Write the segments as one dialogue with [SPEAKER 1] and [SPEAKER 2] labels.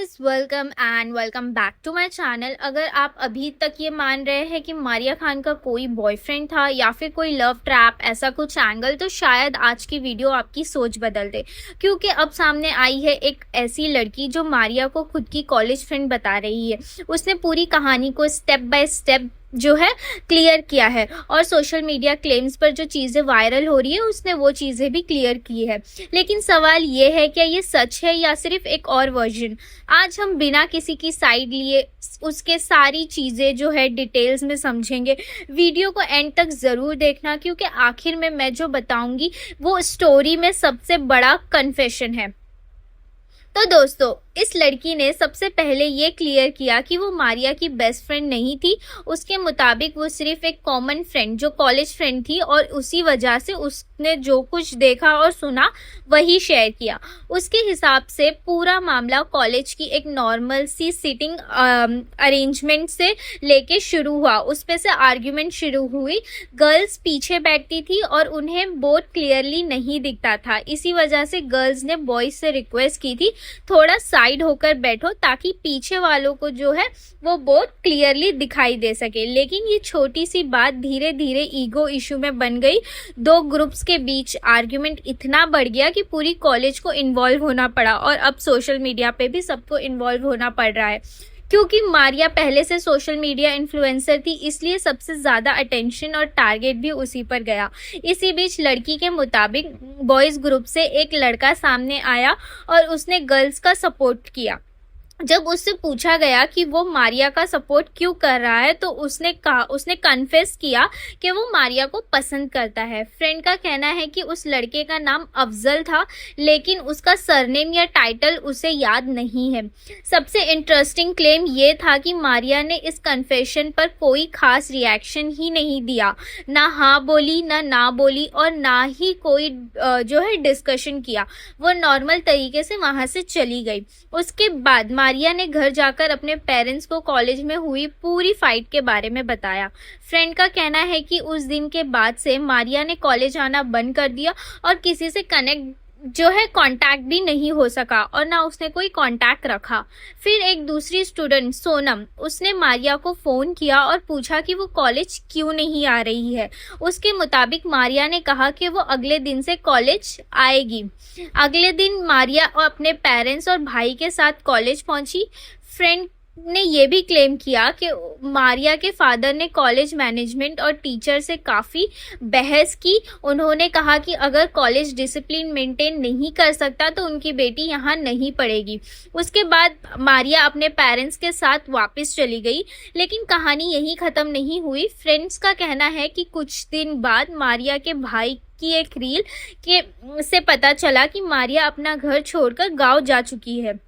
[SPEAKER 1] Guys, welcome back to my channel. अगर आप अभी तक ये मान रहे हैं कि मारिया खान का कोई बॉयफ्रेंड था या फिर कोई लव ट्रैप ऐसा कुछ एंगल, तो शायद आज की वीडियो आपकी सोच बदल दे, क्योंकि अब सामने आई है एक ऐसी लड़की जो मारिया को खुद की कॉलेज फ्रेंड बता रही है। उसने पूरी कहानी को स्टेप बाय स्टेप जो है क्लियर किया है और सोशल मीडिया क्लेम्स पर जो चीज़ें वायरल हो रही है उसने वो चीज़ें भी क्लियर की है। लेकिन सवाल ये है, क्या ये सच है या सिर्फ एक और वर्जन? आज हम बिना किसी की साइड लिए उसके सारी चीज़ें जो है डिटेल्स में समझेंगे। वीडियो को एंड तक ज़रूर देखना, क्योंकि आखिर में मैं जो बताऊंगी वो स्टोरी में सबसे बड़ा कन्फेशन है। तो दोस्तों, इस लड़की ने सबसे पहले ये क्लियर किया कि वो मारिया की बेस्ट फ्रेंड नहीं थी। उसके मुताबिक वो सिर्फ एक कॉमन फ्रेंड, जो कॉलेज फ्रेंड थी, और उसी वजह से उसने जो कुछ देखा और सुना वही शेयर किया। उसके हिसाब से पूरा मामला कॉलेज की एक नॉर्मल सी सिटिंग अरेंजमेंट से लेके शुरू हुआ। उस पे से आर्ग्यूमेंट शुरू हुई। गर्ल्स पीछे बैठती थी और उन्हें बोर्ड क्लियरली नहीं दिखता था। इसी वजह से गर्ल्स ने बॉयज से रिक्वेस्ट की थी, थोड़ा साइड होकर बैठो ताकि पीछे वालों को जो है वो बोर्ड क्लियरली दिखाई दे सके। लेकिन ये छोटी सी बात धीरे धीरे ईगो इशू में बन गई। दो ग्रुप्स के बीच आर्ग्यूमेंट इतना बढ़ गया कि पूरी कॉलेज को इन्वॉल्व होना पड़ा, और अब सोशल मीडिया पे भी सबको इन्वॉल्व होना पड़ रहा है। क्योंकि मारिया पहले से सोशल मीडिया इन्फ्लुएंसर थी, इसलिए सबसे ज़्यादा अटेंशन और टारगेट भी उसी पर गया। इसी बीच लड़की के मुताबिक बॉयज़ ग्रुप से एक लड़का सामने आया और उसने गर्ल्स का सपोर्ट किया। जब उससे पूछा गया कि वो मारिया का सपोर्ट क्यों कर रहा है, तो उसने कन्फेस किया कि वो मारिया को पसंद करता है। फ्रेंड का कहना है कि उस लड़के का नाम अफजल था, लेकिन उसका सरनेम या टाइटल उसे याद नहीं है। सबसे इंटरेस्टिंग क्लेम ये था कि मारिया ने इस कन्फेशन पर कोई खास रिएक्शन ही नहीं दिया, ना हाँ बोली, ना बोली, और ना ही कोई जो है डिस्कशन किया। वो नॉर्मल तरीके से वहाँ से चली गई। उसके बाद मारिया ने घर जाकर अपने पेरेंट्स को कॉलेज में हुई पूरी फाइट के बारे में बताया। फ्रेंड का कहना है कि उस दिन के बाद से मारिया ने कॉलेज आना बंद कर दिया और किसी से कनेक्ट जो है कांटेक्ट भी नहीं हो सका, और ना उसने कोई कांटेक्ट रखा। फिर एक दूसरी स्टूडेंट सोनम, उसने मारिया को फ़ोन किया और पूछा कि वो कॉलेज क्यों नहीं आ रही है। उसके मुताबिक मारिया ने कहा कि वो अगले दिन से कॉलेज आएगी। अगले दिन मारिया अपने पेरेंट्स और भाई के साथ कॉलेज पहुंची। फ्रेंड ने ये भी क्लेम किया कि मारिया के फादर ने कॉलेज मैनेजमेंट और टीचर से काफ़ी बहस की। उन्होंने कहा कि अगर कॉलेज डिसिप्लिन मेंटेन नहीं कर सकता तो उनकी बेटी यहाँ नहीं पढ़ेगी। उसके बाद मारिया अपने पेरेंट्स के साथ वापस चली गई। लेकिन कहानी यहीं ख़त्म नहीं हुई। फ्रेंड्स का कहना है कि कुछ दिन बाद मारिया के भाई की एक रील के से पता चला कि मारिया अपना घर छोड़कर गाँव जा चुकी है,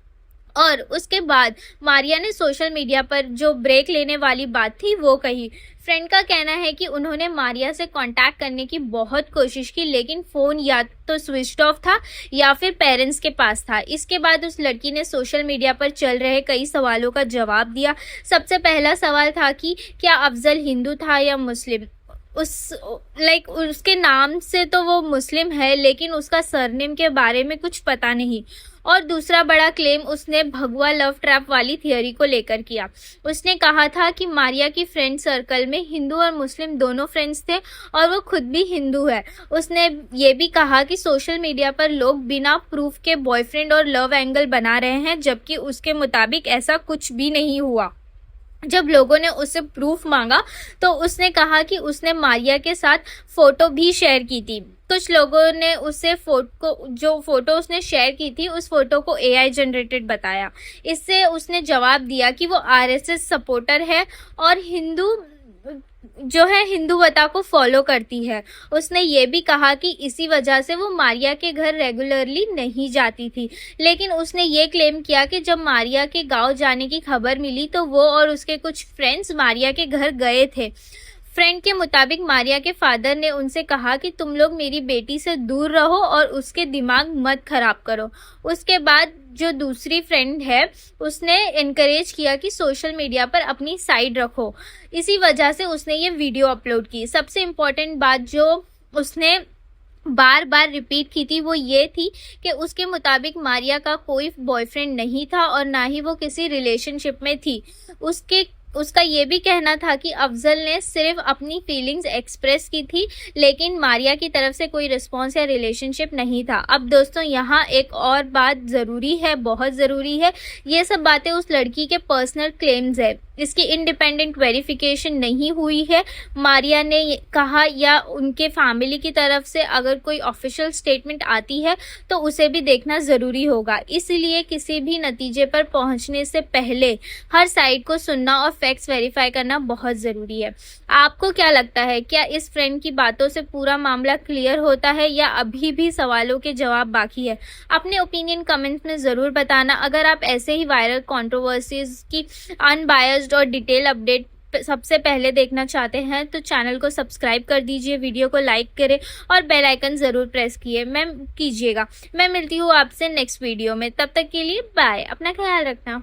[SPEAKER 1] और उसके बाद मारिया ने सोशल मीडिया पर जो ब्रेक लेने वाली बात थी वो कही। फ्रेंड का कहना है कि उन्होंने मारिया से कांटेक्ट करने की बहुत कोशिश की, लेकिन फ़ोन या तो स्विच ऑफ था या फिर पेरेंट्स के पास था। इसके बाद उस लड़की ने सोशल मीडिया पर चल रहे कई सवालों का जवाब दिया। सबसे पहला सवाल था कि क्या अफजल हिंदू था या मुस्लिम। उसके नाम से तो वो मुस्लिम है, लेकिन उसका सरनेम के बारे में कुछ पता नहीं। और दूसरा बड़ा क्लेम उसने भगवा लव ट्रैप वाली थियोरी को लेकर किया। उसने कहा था कि मारिया की फ्रेंड सर्कल में हिंदू और मुस्लिम दोनों फ्रेंड्स थे और वो खुद भी हिंदू है। उसने ये भी कहा कि सोशल मीडिया पर लोग बिना प्रूफ के बॉयफ्रेंड और लव एंगल बना रहे हैं, जबकि उसके मुताबिक ऐसा कुछ भी नहीं हुआ। जब लोगों ने उससे प्रूफ मांगा तो उसने कहा कि उसने मारिया के साथ फ़ोटो भी शेयर की थी। कुछ लोगों ने उसे जो फ़ोटो उसने शेयर की थी उस फ़ोटो को एआई जनरेटेड बताया। इससे उसने जवाब दिया कि वो आरएसएस सपोर्टर है और हिंदुवता को फॉलो करती है। उसने ये भी कहा कि इसी वजह से वो मारिया के घर रेगुलरली नहीं जाती थी। लेकिन उसने ये क्लेम किया कि जब मारिया के गांव जाने की खबर मिली तो वो और उसके कुछ फ्रेंड्स मारिया के घर गए थे। फ्रेंड के मुताबिक मारिया के फादर ने उनसे कहा कि तुम लोग मेरी बेटी से दूर रहो और उसके दिमाग मत खराब करो। उसके बाद जो दूसरी फ्रेंड है उसने इनकरेज किया कि सोशल मीडिया पर अपनी साइड रखो। इसी वजह से उसने ये वीडियो अपलोड की। सबसे इम्पोर्टेंट बात जो उसने बार बार रिपीट की थी वो ये थी कि उसके मुताबिक मारिया का कोई बॉयफ्रेंड नहीं था और ना ही वो किसी रिलेशनशिप में थी। उसका ये भी कहना था कि अफजल ने सिर्फ अपनी फीलिंग्स एक्सप्रेस की थी, लेकिन मारिया की तरफ से कोई रिस्पॉन्स या रिलेशनशिप नहीं था। अब दोस्तों यहाँ एक और बात ज़रूरी है, बहुत ज़रूरी है, ये सब बातें उस लड़की के पर्सनल क्लेम्स है, इसकी इंडिपेंडेंट वेरिफिकेशन नहीं हुई है। मारिया ने कहा या उनके फैमिली की तरफ से अगर कोई ऑफिशियल स्टेटमेंट आती है तो उसे भी देखना ज़रूरी होगा। इसलिए किसी भी नतीजे पर पहुंचने से पहले हर साइड को सुनना और फैक्ट्स वेरीफाई करना बहुत ज़रूरी है। आपको क्या लगता है, क्या इस फ्रेंड की बातों से पूरा मामला क्लियर होता है या अभी भी सवालों के जवाब बाकी है? अपने ओपिनियन कमेंट्स में ज़रूर बताना। अगर आप ऐसे ही वायरल कंट्रोवर्सीज की अनबायस्ड और डिटेल अपडेट सबसे पहले देखना चाहते हैं तो चैनल को सब्सक्राइब कर दीजिए, वीडियो को लाइक करें और बेल आइकन ज़रूर प्रेस कीजिएगा। मैं मिलती हूँ आपसे नेक्स्ट वीडियो में, तब तक के लिए बाय, अपना ख्याल रखना।